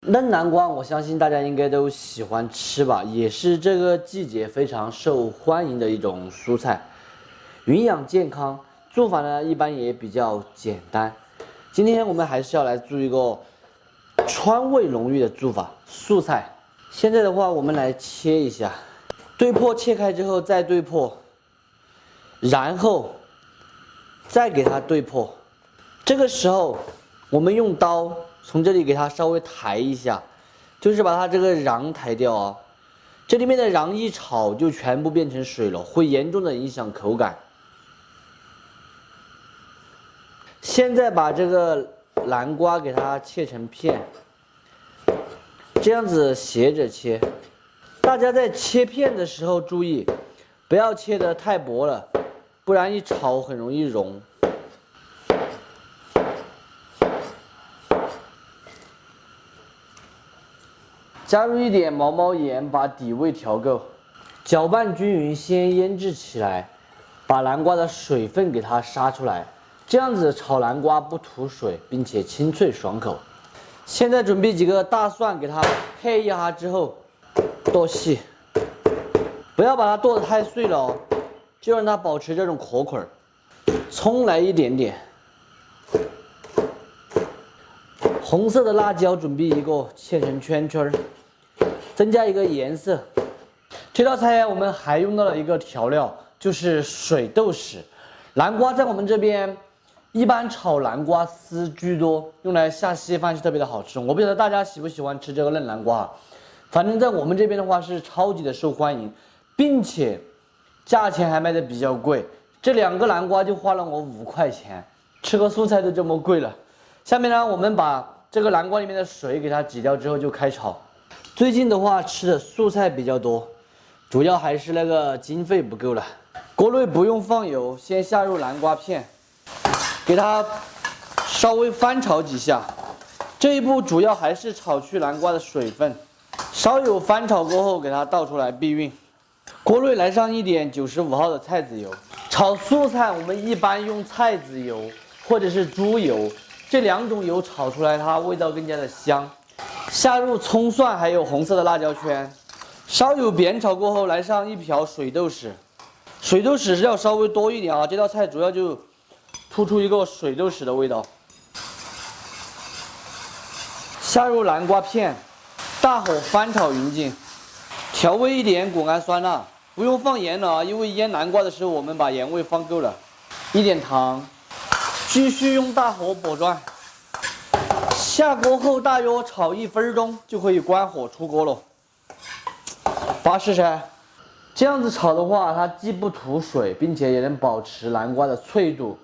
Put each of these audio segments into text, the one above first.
嫩南瓜，我相信大家应该都喜欢吃吧，也是这个季节非常受欢迎的一种蔬菜，营养健康，做法呢一般也比较简单。今天我们还是要来做一个川味浓郁的做法，素菜。现在的话，我们来切一下，对破切开之后再对破，然后再给它对破。这个时候，我们用刀从这里给它稍微抬一下，就是把它这个瓤抬掉啊。这里面的瓤一炒就全部变成水了，会严重的影响口感。现在把这个南瓜给它切成片，这样子斜着切。大家在切片的时候注意，不要切得太薄了，不然一炒很容易融。加入一点毛毛盐，把底味调够，搅拌均匀，先腌制起来，把南瓜的水分给它杀出来，这样子炒南瓜不吐水，并且清脆爽口。现在准备几个大蒜，给它配一下之后剁细，不要把它剁得太碎了哦，就让它保持这种壳块。葱来一点点，红色的辣椒准备一个，切成圈圈。增加一个颜色。这道菜我们还用到了一个调料，就是水豆豉。南瓜在我们这边一般炒南瓜丝居多，用来下稀饭是特别的好吃。我不晓得大家喜不喜欢吃这个嫩南瓜，反正在我们这边的话是超级的受欢迎，并且价钱还卖的比较贵。这2个南瓜就花了我5块钱，吃个素菜都这么贵了。下面呢，我们把这个南瓜里面的水给它挤掉之后就开炒。最近的话吃的素菜比较多，主要还是那个经费不够了。锅内不用放油，先下入南瓜片，给它稍微翻炒几下。这一步主要还是炒去南瓜的水分，稍有翻炒过后给它倒出来避孕。锅内来上一点95号的菜籽油。炒素菜我们一般用菜籽油或者是猪油，这2种油炒出来它味道更加的香。下入葱蒜还有红色的辣椒圈，稍有煸炒过后，来上1瓢水豆豉。水豆豉是要稍微多一点啊，这道菜主要就突出一个水豆豉的味道。下入南瓜片，大火翻炒匀净，调味一点果氨酸钠，不用放盐了啊，因为腌南瓜的时候我们把盐味放够了。一点糖，继续用大火拨转。下锅后大约炒1分钟就可以关火出锅了，巴适噻！这样子炒的话，它既不吐水，并且也能保持南瓜的脆度。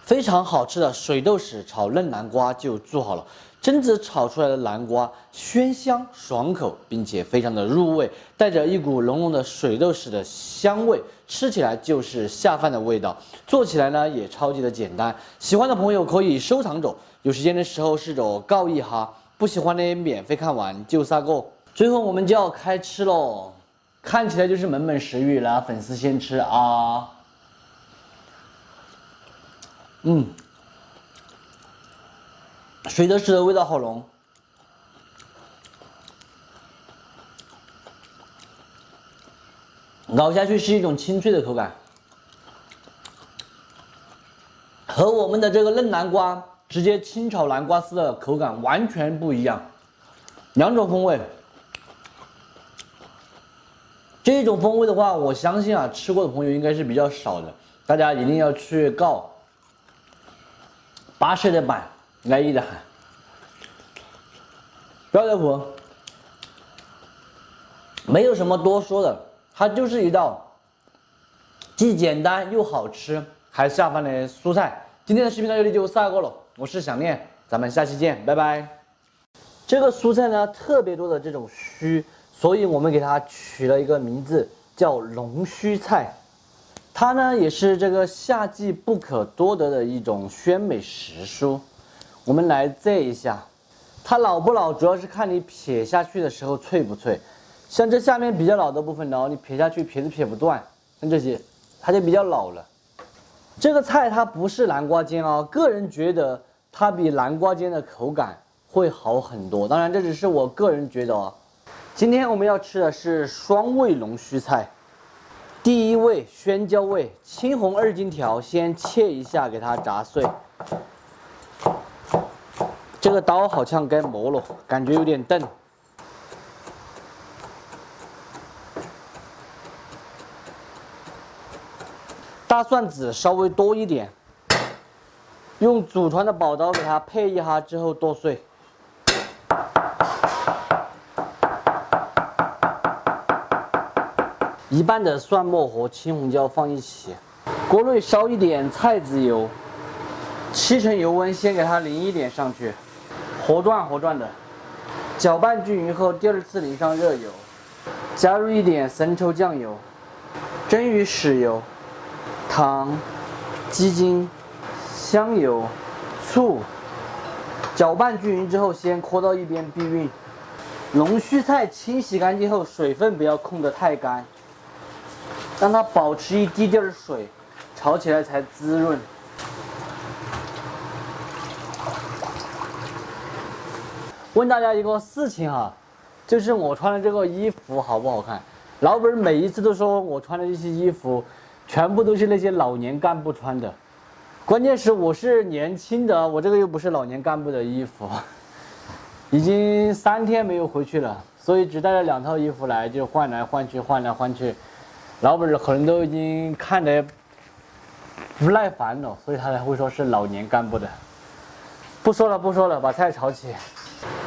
非常好吃的水豆豉炒嫩南瓜就做好了。榛子炒出来的南瓜鲜香爽口，并且非常的入味，带着一股浓浓的水豆豉的香味，吃起来就是下饭的味道。做起来呢也超级的简单，喜欢的朋友可以收藏着。有时间的时候试着告一哈，不喜欢的免费看完就撒个。最后我们就要开吃喽，看起来就是满满食欲，来粉丝先吃啊！水豆豉的味道好浓，咬下去是一种清脆的口感，和我们的这个嫩南瓜直接清炒南瓜丝的口感完全不一样，2种风味。这种风味的话，我相信啊，吃过的朋友应该是比较少的，大家一定要去告巴适的版，安逸的很，不要再苦，没有什么多说的，它就是一道既简单又好吃还下饭的蔬菜。今天的视频到这里就撒过了，我是想念，咱们下期见，拜拜。这个蔬菜呢特别多的这种须，所以我们给它取了一个名字叫龙须菜。它呢也是这个夏季不可多得的一种鲜美时蔬。我们来摘一下，它老不老主要是看你撇下去的时候脆不脆。像这下面比较老的部分呢，你撇下去撇都撇不断，像这些它就比较老了。这个菜它不是南瓜尖啊，个人觉得它比南瓜尖的口感会好很多。当然，这只是我个人觉得哦。今天我们要吃的是双味龙须菜。第一味宣椒味，青红2荆条，先切一下，给它炸碎。这个刀好像该磨了，感觉有点钝。大蒜籽稍微多一点，用祖传的宝刀给它配一下之后剁碎。一半的蒜末和青红椒放一起，锅内烧一点菜籽油，7成油温，先给它淋一点上去，和转的，搅拌均匀后，第2次淋上热油，加入一点生抽酱油、蒸鱼豉油、糖、鸡精、香油、醋，搅拌均匀之后，先搁到一边避孕。龙须菜清洗干净后，水分不要控得太干。让它保持一滴滴的水，炒起来才滋润。问大家一个事情哈，就是我穿的这个衣服好不好看？老板每一次都说我穿的这些衣服，全部都是那些老年干部穿的。关键是我是年轻的，我这个又不是老年干部的衣服，已经3天没有回去了，所以只带了2套衣服来，就换来换去，换来换去。老板可能都已经看得不耐烦了，所以他才会说是老年干部的。不说了，把菜炒起。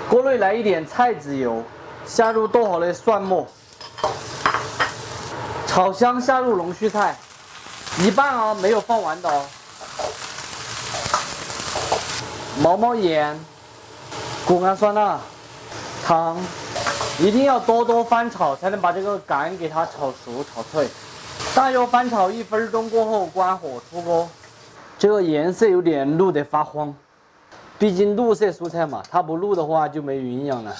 锅内来一点菜籽油，下入剁好的蒜末，炒香，下入龙须菜，一半哦，没有放完的哦。毛盐、谷氨酸钠、糖。一定要多翻炒，才能把这个杆给它炒熟、炒脆。大约翻炒1分钟过后，关火出锅。这个颜色有点绿得发慌，毕竟绿色蔬菜嘛，它不绿的话就没营养了。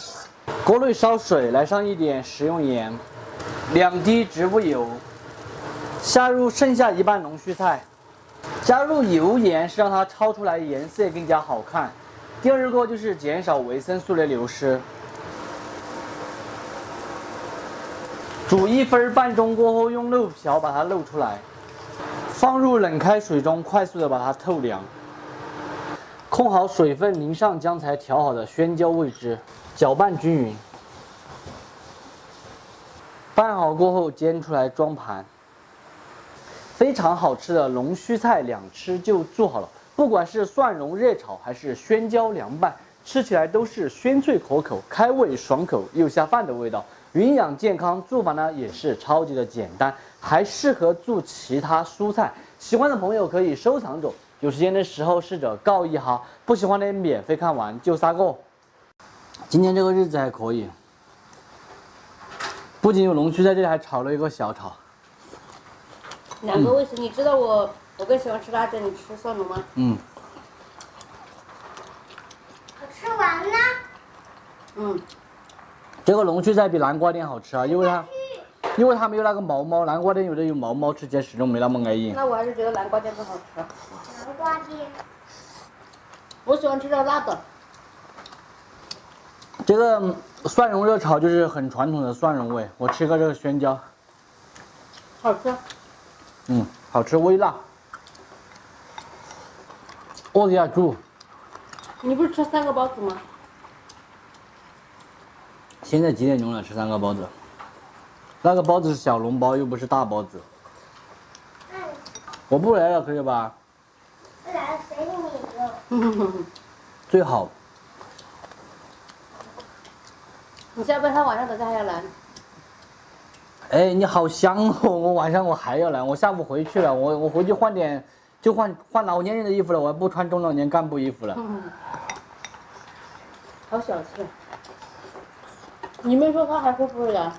锅内烧水，来上一点食用盐，2滴植物油，下入剩下一半龙须菜，加入油盐是让它炒出来颜色更加好看。第2个就是减少维生素的流失。煮1分半钟过后，用漏瓢把它漏出来，放入冷开水中，快速的把它透凉。控好水分，淋上刚才调好的宣椒味汁，搅拌均匀。拌好过后，煎出来装盘。非常好吃的龙须菜2吃就做好了，不管是蒜蓉热炒还是宣椒凉拌，吃起来都是鲜脆可口、开胃爽口又下饭的味道。营养健康，做法呢也是超级的简单，还适合做其他蔬菜。喜欢的朋友可以收藏着，有时间的时候试着告一哈。不喜欢的免费看完就3个。今天这个日子还可以，不仅有龙须在这里，还炒了一个小炒。2个卫生，你知道我更喜欢吃辣椒，你吃蒜蓉吗？我吃完了。这个龙须菜比南瓜丁好吃啊，因为它没有那个毛毛，南瓜丁有的有毛毛，吃起来始终没那么安逸。那我还是觉得南瓜丁更好吃。南瓜丁。我喜欢吃这辣的。这个蒜蓉热炒就是很传统的蒜蓉味，我吃个这个宣椒。好吃。好吃，微辣。饿一下猪。你不是吃3个包子吗？现在几点钟了？吃3个包子。那个包子是小笼包，又不是大包子。我不来了，可以吧？不来了，随你了。最好。你下班他晚上等下还要来。哎，你好香哦！我晚上我还要来，我下午回去了，我回去换点，就换老年人的衣服了，我不穿中老年干部衣服了。好小气。你没说他还会不会来？